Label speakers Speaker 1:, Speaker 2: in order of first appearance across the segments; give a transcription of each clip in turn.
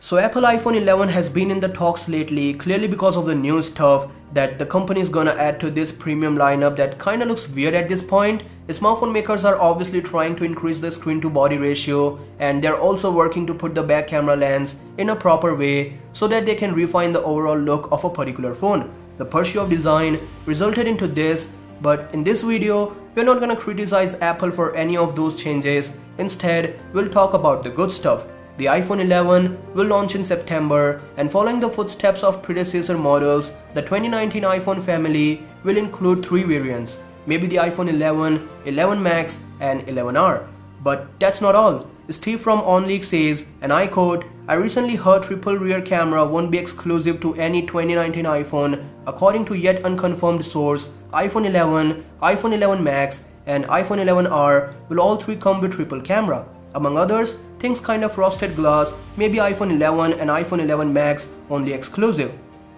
Speaker 1: So Apple iPhone 11 has been in the talks lately, clearly because of the new stuff that the company is gonna add to this premium lineup that kinda looks weird at this point. Smartphone makers are obviously trying to increase the screen to body ratio, and they're also working to put the back camera lens in a proper way so that they can refine the overall look of a particular phone. The pursuit of design resulted into this, but in this video, we're not gonna criticize Apple for any of those changes. Instead, we'll talk about the good stuff. The iPhone 11 will launch in September, and following the footsteps of predecessor models, the 2019 iPhone family will include 3 variants, maybe the iPhone 11, 11 Max and 11R. But that's not all. Steve from OnLeak says, and I quote, "I recently heard triple rear camera won't be exclusive to any 2019 iPhone. According to yet unconfirmed source, iPhone 11, iPhone 11 Max and iPhone 11R will all 3 come with triple camera. Among others, things kind of frosted glass, maybe iPhone 11 and iPhone 11 Max only exclusive."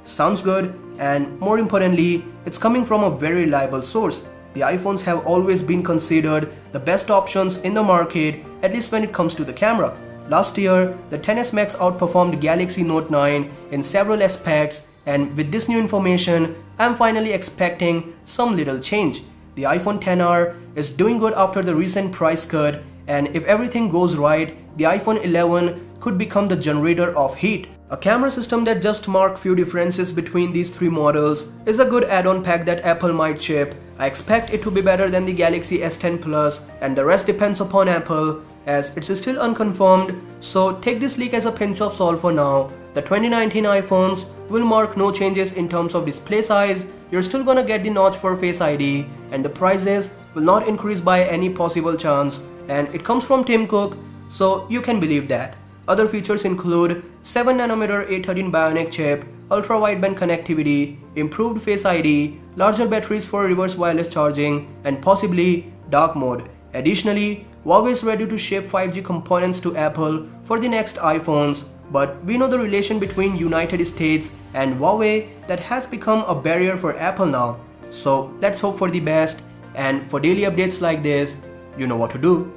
Speaker 1: Sounds good, and more importantly, it's coming from a very reliable source. The iPhones have always been considered the best options in the market, at least when it comes to the camera. Last year, the XS Max outperformed Galaxy Note 9 in several aspects, and with this new information, I'm finally expecting some little change. The iPhone XR is doing good after the recent price cut, and if everything goes right, the iPhone 11 could become the generator of heat. A camera system that just marks few differences between these 3 models is a good add-on pack that Apple might ship. I expect it to be better than the Galaxy S10 Plus, and the rest depends upon Apple as it's still unconfirmed, so take this leak as a pinch of salt for now. The 2019 iPhones will mark no changes in terms of display size. You're still gonna get the notch for Face ID, and the prices will not increase by any possible chance, and it comes from Tim Cook, so you can believe that. Other features include 7nm A13 Bionic chip, ultra-wideband connectivity, improved Face ID, larger batteries for reverse wireless charging, and possibly dark mode. Additionally, Huawei is ready to ship 5G components to Apple for the next iPhones, but we know the relation between United States and Huawei that has become a barrier for Apple now. So let's hope for the best, and for daily updates like this, you know what to do.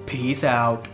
Speaker 1: Peace out.